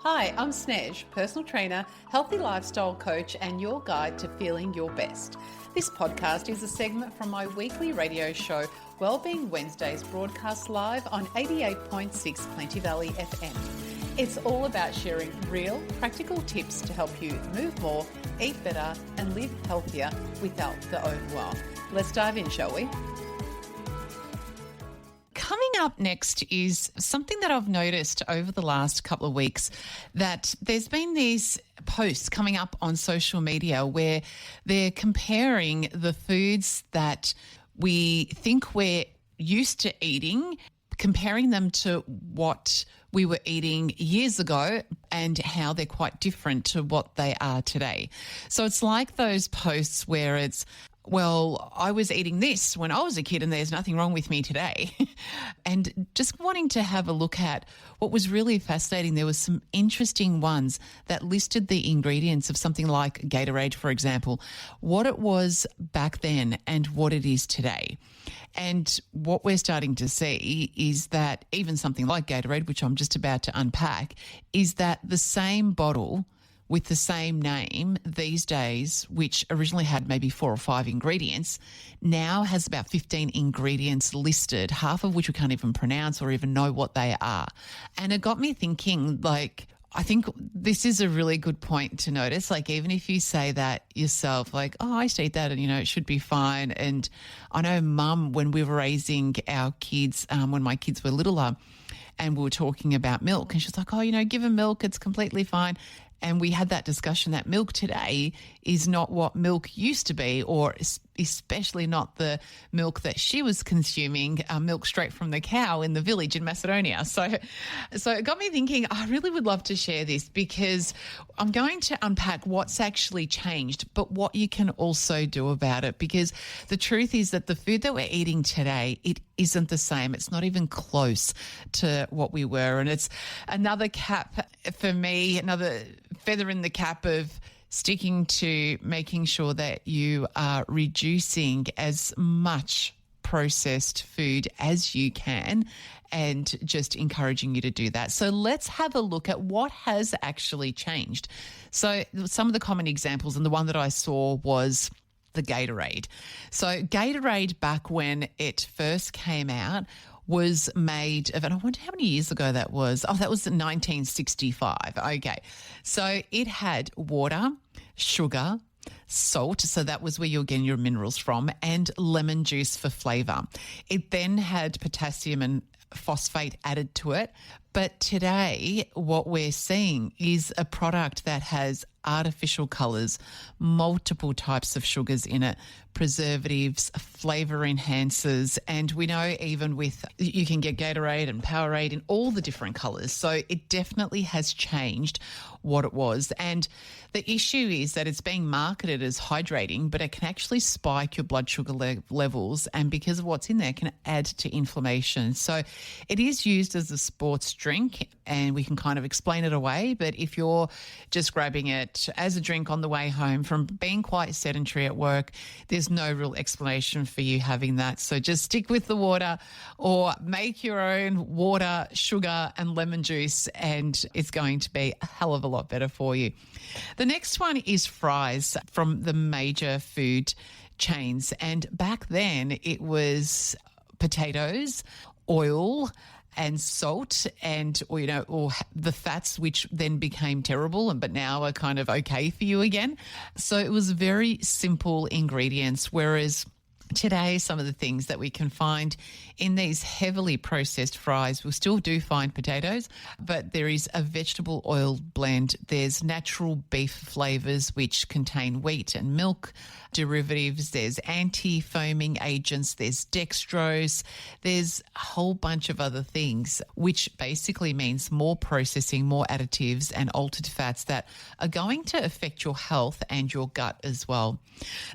Hi, I'm Snez, personal trainer, healthy lifestyle coach, and your guide to feeling your best. This podcast is a segment from my weekly radio show, Wellbeing Wednesdays, broadcast live on 88.6 Plenty Valley FM. It's all about sharing real, practical tips to help you move more, eat better, and live healthier without the overwhelm. Let's dive in, shall we? Coming up next is something that I've noticed over the last couple of weeks, that there's been these posts coming up on social media where they're comparing the foods that we think we're used to eating, comparing them to what we were eating years ago and how they're quite different to what they are today. So it's like those posts where it's, well, I was eating this when I was a kid and there's nothing wrong with me today. And just wanting to have a look at what was really fascinating, there was some interesting ones that listed the ingredients of something like Gatorade, for example, what it was back then and what it is today. And what we're starting to see is that even something like Gatorade, which I'm just about to unpack, is that the same bottle with the same name these days, which originally had maybe 4 or 5 ingredients, now has about 15 ingredients listed, half of which we can't even pronounce or even know what they are. And it got me thinking, like, I think this is a really good point to notice. Like, even if you say that yourself, like, oh, I used to eat that and, it should be fine. And I know Mum, when we were raising our kids, when my kids were littler, and we were talking about milk, and she was like, oh, give them milk, it's completely fine. And we had that discussion that milk today is not what milk used to be, or especially not the milk that she was consuming, milk straight from the cow in the village in Macedonia. So it got me thinking, I really would love to share this, because I'm going to unpack what's actually changed, but what you can also do about it. Because the truth is that the food that we're eating today, it isn't the same. It's not even close to what we were. And it's another cap for me, another feather in the cap of sticking to making sure that you are reducing as much processed food as you can, and just encouraging you to do that. So let's have a look at what has actually changed. So some of the common examples, and the one that I saw was the Gatorade. So Gatorade, back when it first came out, was made of, and I wonder how many years ago that was. Oh, that was in 1965. Okay. So it had water, sugar, salt, so that was where you're getting your minerals from, and lemon juice for flavour. It then had potassium and phosphate added to it. But today, what we're seeing is a product that has artificial colours, multiple types of sugars in it, preservatives, flavour enhancers, and we know even with, you can get Gatorade and Powerade in all the different colours. So it definitely has changed what it was. And the issue is that it's being marketed as hydrating, but it can actually spike your blood sugar levels, and because of what's in there, can add to inflammation. So it is used as a sports drink, and we can kind of explain it away, but if you're just grabbing it as a drink on the way home from being quite sedentary at work, there's no real explanation for you having that. So just stick with the water, or make your own water, sugar and lemon juice, and it's going to be a hell of a lot better for you. The next one is fries from the major food chains. And back then it was potatoes, oil and salt, and or the fats, which then became terrible but now are kind of okay for you again. So it was very simple ingredients, whereas today, some of the things that we can find in these heavily processed fries, we still do find potatoes, but there is a vegetable oil blend. There's natural beef flavours which contain wheat and milk derivatives. There's anti-foaming agents. There's dextrose. There's a whole bunch of other things, which basically means more processing, more additives and altered fats that are going to affect your health and your gut as well.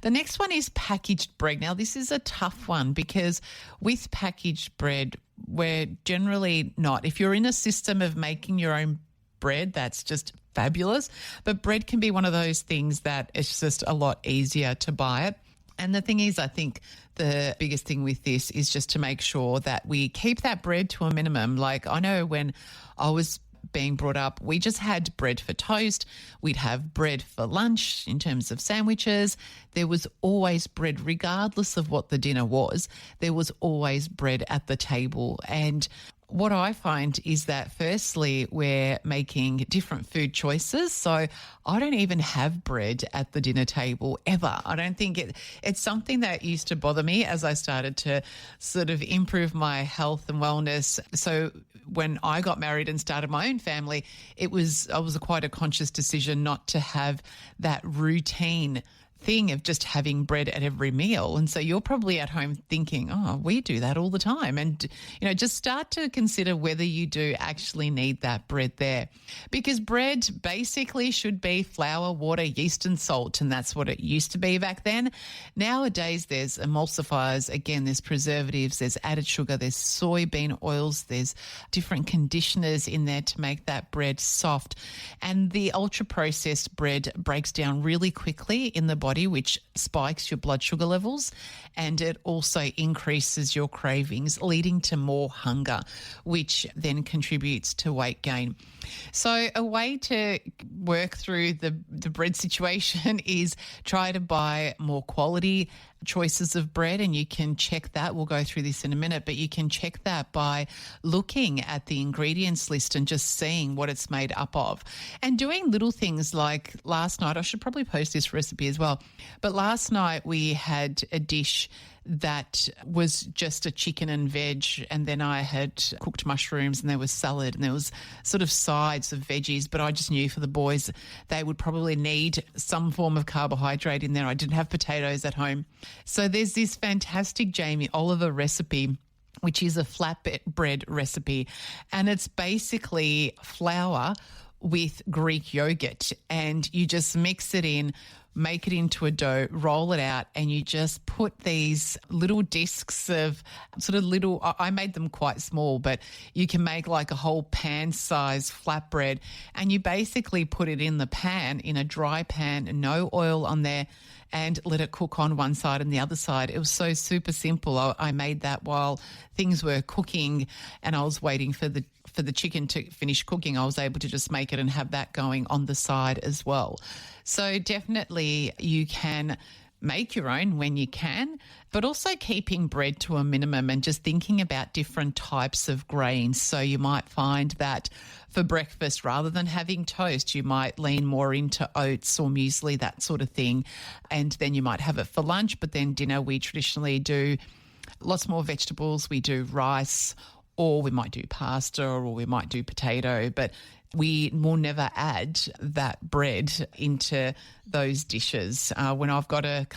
The next one is packaged bread. Now, this is a tough one, because with packaged bread, we're generally not. If you're in a system of making your own bread, that's just fabulous. But bread can be one of those things that it's just a lot easier to buy it. And the thing is, I think the biggest thing with this is just to make sure that we keep that bread to a minimum. Like, I know when I was being brought up, we just had bread for toast. We'd have bread for lunch in terms of sandwiches. There was always bread, regardless of what the dinner was. There was always bread at the table. And what I find is that firstly, we're making different food choices. So I don't even have bread at the dinner table ever. I don't think it's something that used to bother me as I started to sort of improve my health and wellness. So when I got married and started my own family, I was quite a conscious decision not to have that routine thing of just having bread at every meal. And so you're probably at home thinking, oh, we do that all the time. And, just start to consider whether you do actually need that bread there. Because bread basically should be flour, water, yeast and salt. And that's what it used to be back then. Nowadays, there's emulsifiers. Again, there's preservatives, there's added sugar, there's soybean oils, there's different conditioners in there to make that bread soft. And the ultra-processed bread breaks down really quickly in the body, which spikes your blood sugar levels, and it also increases your cravings, leading to more hunger, which then contributes to weight gain. So a way to work through the bread situation is try to buy more quality choices of bread, and you can check that. We'll go through this in a minute, but you can check that by looking at the ingredients list and just seeing what it's made up of, and doing little things like last night. I should probably post this recipe as well, but last night we had a dish that was just a chicken and veg, and then I had cooked mushrooms, and there was salad, and there was sort of sides of veggies, but I just knew for the boys they would probably need some form of carbohydrate in there. I didn't have potatoes at home. So there's this fantastic Jamie Oliver recipe, which is a flatbread recipe, and it's basically flour with Greek yogurt, and you just mix it in, make it into a dough, roll it out, and you just put these little discs of sort of little, I made them quite small, but you can make like a whole pan-sized flatbread, and you basically put it in the pan, in a dry pan, no oil on there, and let it cook on one side and the other side. It was so super simple. I made that while things were cooking and I was waiting for the chicken to finish cooking. I was able to just make it and have that going on the side as well. So definitely you can make your own when you can, but also keeping bread to a minimum and just thinking about different types of grains. So you might find that for breakfast, rather than having toast, you might lean more into oats or muesli, that sort of thing. And then you might have it for lunch, but then dinner we traditionally do lots more vegetables. We do rice, or we might do pasta, or we might do potato, but we will never add that bread into those dishes. When I've got a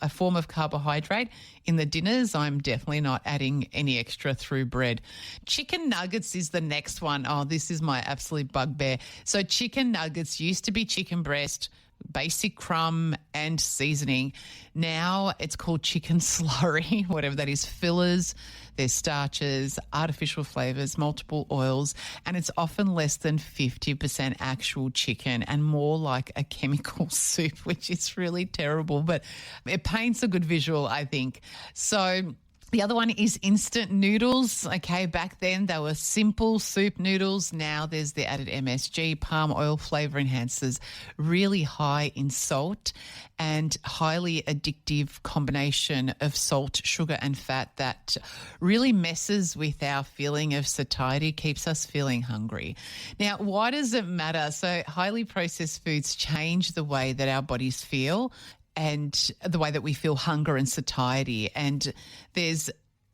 form of carbohydrate in the dinners, I'm definitely not adding any extra through bread. Chicken nuggets is the next one. Oh, this is my absolute bugbear. So chicken nuggets used to be chicken breast, basic crumb and seasoning. Now it's called chicken slurry, whatever that is, fillers, there's starches, artificial flavors, multiple oils, and it's often less than 50% actual chicken and more like a chemical soup, which is really terrible, but it paints a good visual, I think. So the other one is instant noodles. Okay, back then they were simple soup noodles. Now there's the added MSG, palm oil flavor enhancers, really high in salt and highly addictive combination of salt, sugar and fat that really messes with our feeling of satiety, keeps us feeling hungry. Now, why does it matter? So highly processed foods change the way that our bodies feel and the way that we feel hunger and satiety. And there's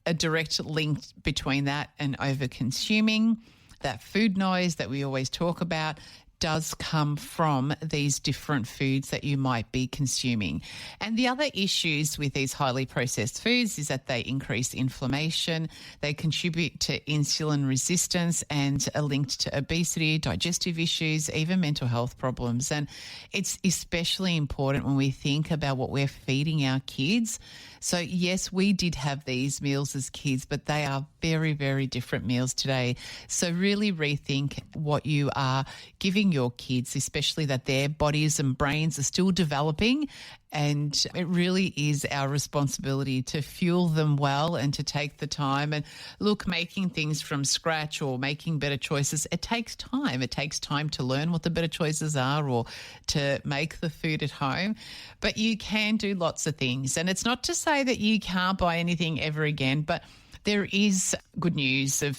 a direct link between that and over-consuming. That food noise that we always talk about does come from these different foods that you might be consuming. And the other issues with these highly processed foods is that they increase inflammation, they contribute to insulin resistance and are linked to obesity, digestive issues, even mental health problems. And it's especially important when we think about what we're feeding our kids. So yes, we did have these meals as kids, but they are very, very different meals today. So really rethink what you are giving teaching your kids, especially that their bodies and brains are still developing. And it really is our responsibility to fuel them well and to take the time. And look, making things from scratch or making better choices, it takes time. It takes time to learn what the better choices are or to make the food at home. But you can do lots of things. And it's not to say that you can't buy anything ever again, but there is good news of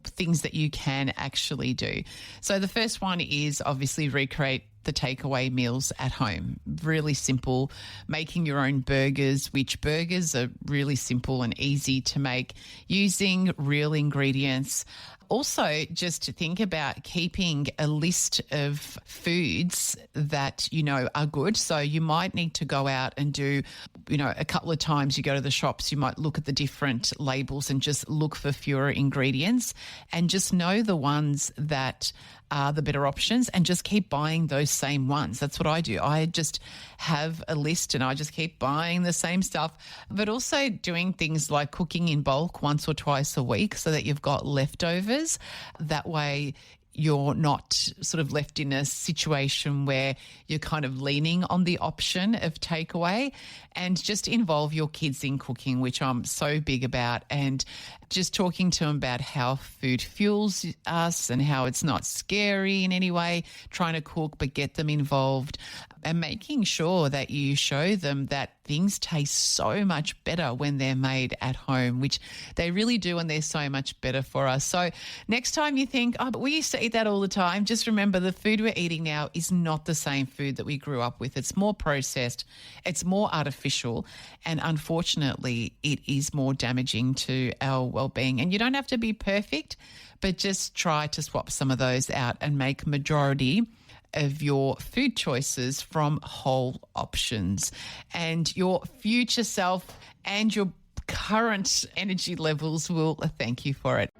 things that you can actually do. So the first one is obviously recreate the takeaway meals at home. Really simple, making your own burgers, which burgers are really simple and easy to make using real ingredients. Also, just to think about keeping a list of foods that you know are good. So you might need to go out and do, a couple of times you go to the shops, you might look at the different labels and just look for fewer ingredients and just know the ones that are the better options and just keep buying those same ones. That's what I do. I just have a list and I just keep buying the same stuff, but also doing things like cooking in bulk once or twice a week so that you've got leftovers. That way you're not sort of left in a situation where you're kind of leaning on the option of takeaway, and just involve your kids in cooking, which I'm so big about, and just talking to them about how food fuels us and how it's not scary in any way, trying to cook but get them involved, and making sure that you show them that things taste so much better when they're made at home, which they really do, and they're so much better for us. So next time you think, oh, but we used to eat that all the time, just remember the food we're eating now is not the same food that we grew up with. It's more processed, it's more artificial, and unfortunately it is more damaging to our well-being. And you don't have to be perfect, but just try to swap some of those out and make majority of your food choices from whole options. And your future self and your current energy levels will thank you for it.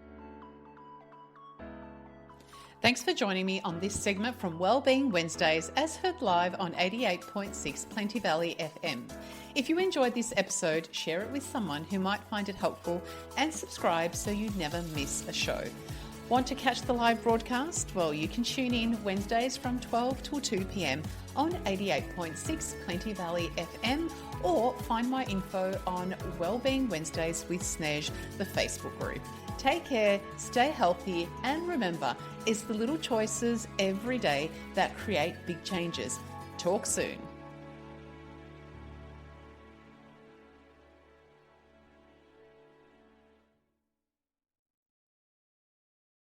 Thanks for joining me on this segment from Wellbeing Wednesdays, as heard live on 88.6 Plenty Valley FM. If you enjoyed this episode, share it with someone who might find it helpful and subscribe so you never miss a show. Want to catch the live broadcast? Well, you can tune in Wednesdays from 12 till 2 p.m. on 88.6 Plenty Valley FM, or find my info on Wellbeing Wednesdays with Snez, the Facebook group. Take care, stay healthy, and remember, it's the little choices every day that create big changes. Talk soon.